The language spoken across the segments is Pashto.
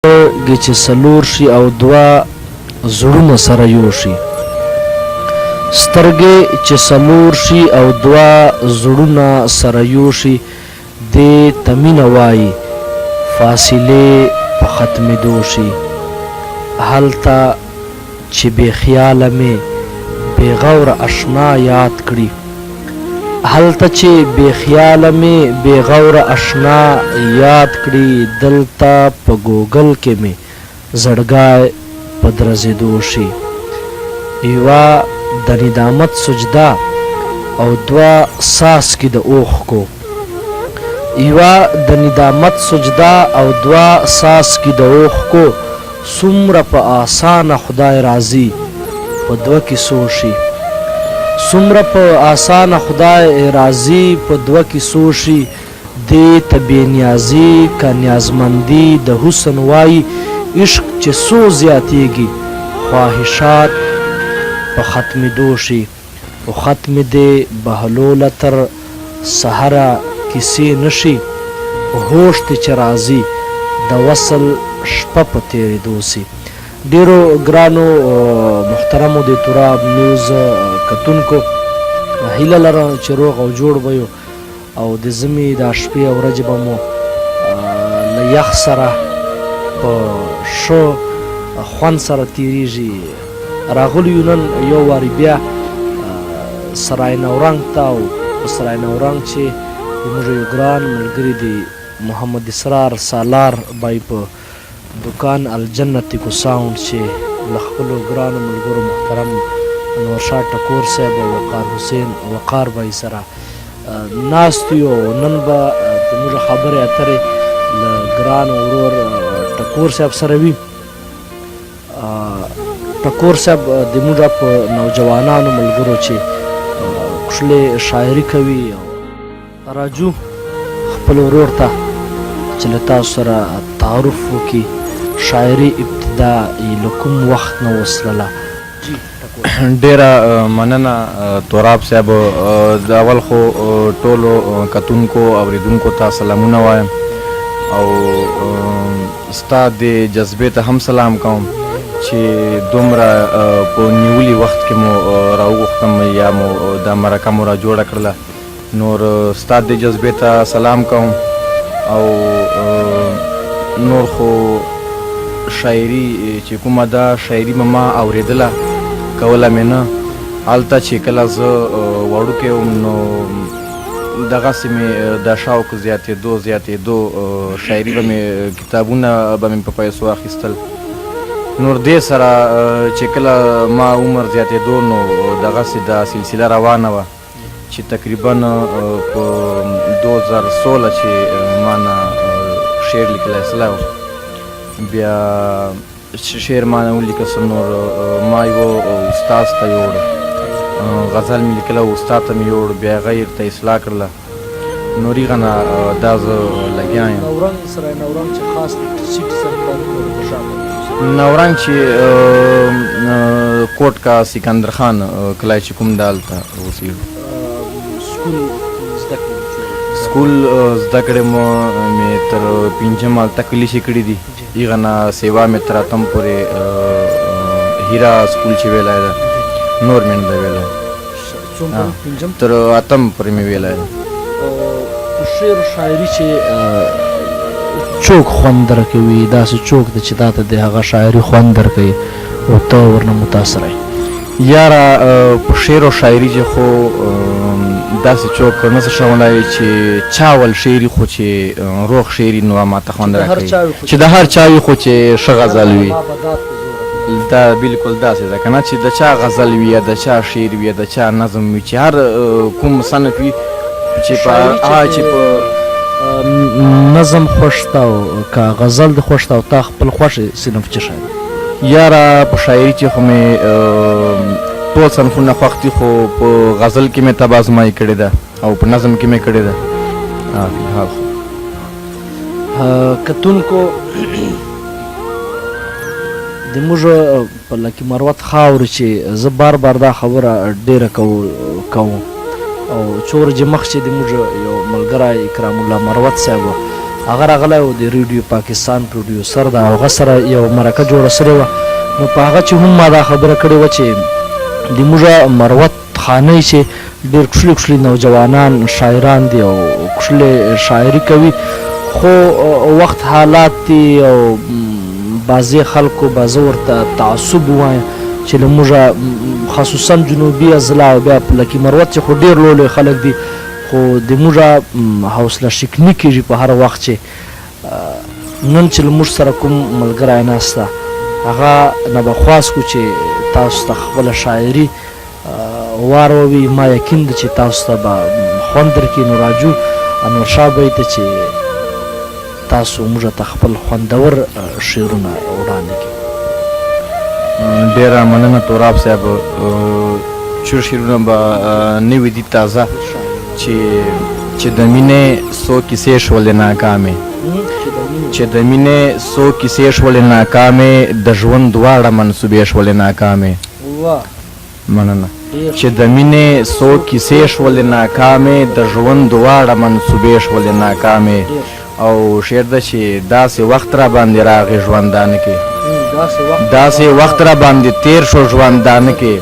سترګې چې څلور شي او دوه زړونه سره یو شي. سترګې چې څلور شي او دوه زړونه سره یو شي، دې ته مینه وایي فاصلې په ختمېدو شي. هلته چې بې خیاله مې بې غوره اشنا یاد کړي، هلته چې بې خیاله مې بې غوره اشنا یاد کړي، دلته په ګوګل کې مې زړګی په درزېدو شي. یوه د ندامت سجده او دوه څاڅکي د اوښکو، یوه د ندامت سجده او دوه څاڅکي د اوښکو، څومره په اسانه خدای راضي په دوه کیسو شي. څومره په اسانه خدای راضي په دوه کیسو شي، دې ته بې نیازي که نیازمندي د حسن وایي. عشق چې څو زیاتېږي خواهشات په ختمېدو شي، خو ختمې دې بهلوله تر سحره کیسې نه شي. هوش ته چې راځي د وصل شپه په تېرېدو سي. ډېرو ګرانو محترمو د تراب نیوز کتونکو، هیله لرم چې روغ او جوړ به یو او د ژمي دا شپې او ورځې به مو له یخ سره په ښه خوند سره تېرېږي. راغلي یو نن یو وارې بیا سرای نورنګ ته، او په سرای نورنګ چې زموږ یو ګران ملګري دی محمد اسرار سالار بای په دکان الجنت کو ساوند چې له خپلو ګرانو ملګرو محترم انورشاه ټکور صاحب او وقار حسین وقار بای سره ناست یو. نن به زموږ خبرې اترې له ګران ورور ټکور صاحب سره وي. ټکور صاحب زموږ په نوجوانانو ملګرو چې کښلې شاعري کوي. راجو خپل ورور ته چې له تاسو سره تعارف وکړي، شاعري ابتدا له کوم وخت نه وسلله؟ ډیره مننه تراب صاحب. د اول خو ټولو کتونکو اوریدونکو ته سلامونه وایم او ستا د جذبې ته هم سلام کوم چې دومره په نیولي وخت کې مو راوغوښتم یا مو دا مرکه مو را جوړه کړله. نور ستا د جذبې ته سلام کوم او نور خو شاعري چې کومه ده شاعري به ما اورېدله، کوله مې نه. هلته چې کله زه وړوکی وم نو دغسې مې دا شوق زیاتېدو شاعري به مې کتابونه به مې په پیسو اخیستل. نور دې سره چې کله ما عمر زیاتېدو نو دغسې دا سلسله روانه وه چې تقریبا په 2016 چې ما نه شعر لیکلی سلی و، بیا شعر ما نه ولیکه سه. نور ما یوه استاد ته یوړ، غزل مې لیکله استاد ته مې یوړ، بیا هغه یې ورته اصلاح کړله. نور هغه نه دا زه لګیا یم. نورنګ چې خاص سیټ نورنګ چې کوټ کا سکندر خان کلی چې کوم ده هلته اوسېږو. سکول زده کړې مې تر 5 هلته کلیشې کړي دي. هغه نه سیوا مې تر 8 پورې هیرا سکول چې ویلی ده، نور مې نه ده ویلی. تر 8 پورې مې ویلی ده. شعر و شاعري چې څوک خوند درکوي، داسې څوک دی چې تا ته د هغه شاعري خوند درکوي او ته ورنه متاثره یې؟ یاره په شعر و شاعري چې خو داسې څوک نه څه شولی چې چا ول شعري خو چې روغ شعري نو ماته خوند راکوي، چې د هر چا وي خو چې ښه غزل وي. دا بلکل داسې ده که نه چې د چا غزل وي یا د چا شعر وي یا د چا نظم وي، چې هر کوم صنف وي چې په نظم خوښ ته او که غزل دې خوښ ته او تا خپل خوښ صنف څه شی؟ یاره په شاعري کې خو مې ټول صنفونه خوښ دي، خو په غزل کې مې طب ازمایي کړې ده او په نظم کې مې کړې ده. فلحال خو کتونکو زموږ په لکي مروت خاورې چې زه بار دا خبره ډېره کوم او څو ورځې مخکې زموږ یو ملګری اکرام الله مروت صاحب هغه راغلی او د ریډیو پاکستان پروډیوسر ده او هغه سره یو مرکه جوړه سوې وه نو په هغه چې هم ما دا خبره کړې وه چې د موږ مروت خانۍ چې ډېر کښلي کښلي نوجوانان شاعران دي او کښلې شاعري کوي خو وخت حالات دي او بعضې خلکو به زه ورته تعصب ووایم چې له موږ خصوصا جنوبي اضلاع او بیا په لکي مروت چې خو ډېر لوی لوی خلک دي خو د موږ حوصله شکني کېږي په هر وخت چې نن چې له موږ سره کوم ملګری ناسته هغه نه به خواست کړو چې تاسو ته خپله شاعري واروي ما یقین ده چې تاسو ته به خوند درکړي نو راجو انورشاه بهی ته چې تاسو موږ ته خپل خوندور شعرونه وړاندې کړي. ډېره مننه توراب صاحب شعرونه به نوي دي تازه چې د مینې څو کیسې شولې ناکامې چې د مینې څو کیسې شولې ناکامې د ژوند دواړه منصوبې شولې ناکامې مننه چې د مینې څو کیسې شولې ناکامې د ژوند دواړه منصوبې شولې ناکامې او شعر ده چې داسې وخت را باندې راغی ژوندانه کې داسې وخت را باندې تیر شو ژوندانه کې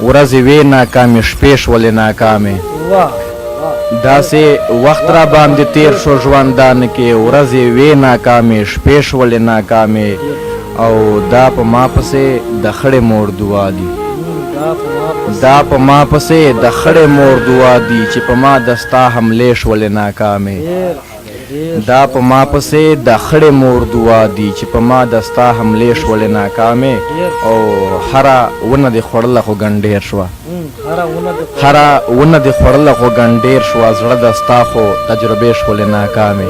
ورځې وې ناکامې شپې شولې ناکامې داسې وخت را باندې تیر شو ژوندانه کې ورځې وې ناکامې شپې شولې ناکامې او دا په ما پسې د خړې مور دعا دي دا په ما پسې د خړې مور دعا دي چې په ما د ستا حملې شولې ناکامې دا په ما پسې د خړې مور دعا دي چې په ما د ستا حملې شولې ناکامې او هره ونه دې خوړله خو ګنډېر شوه هره ونه دې خوړله خو ګنډېر شوه زړه د ستا خو تجربې شولې ناکامې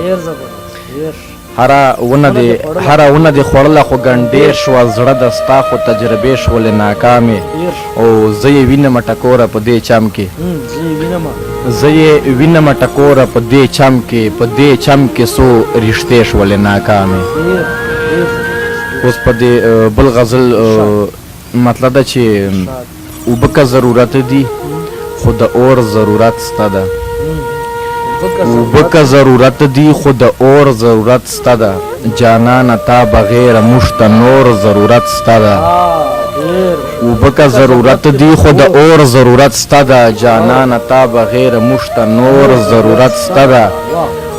هره ونه دې خوړله خو ګنډېر شوه زړه د ستا خو تجربې شولې ناکامې او زه یې وینمه ټکوره په دې چم کې زه یې وینمه ټکوره په دې چم کې څو رښتې شولې ناکامې اوس په دې بل غزل مطلب ده چې اوبه که ضرورت دي خو د اور ضرورت سته ده اوبه که ضرورت دي خو د اور ضرورت سته ده جانانه تا بغیر موږ ته نور ضرورت سته ده اوبه که ضرورت دي خو د اور ضرورت سته ده جانانه تا بغیر موږ ته نور ضرورت سته ده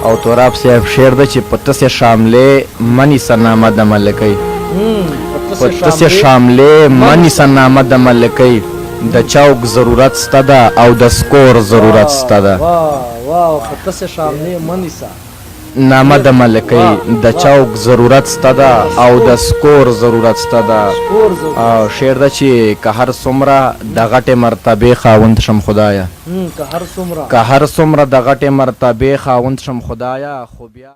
او توراب صاحب شعر ده چې په تسې شاملې منیسه نامه د ملکۍ په تسې شاملې منیسه نامه د ملکۍ د چوک ضرورت سته ده او د سکور ضرورت سته ده نامه د ملکۍ د چوک ضرورت سته ده او د سکور ضرورت سته ده او شعر ده چې که هر څومره د غټې مرتبې خاوند شم خدایه که هر څومره د غټې مرتبې خاوند شم خدایه خو بیا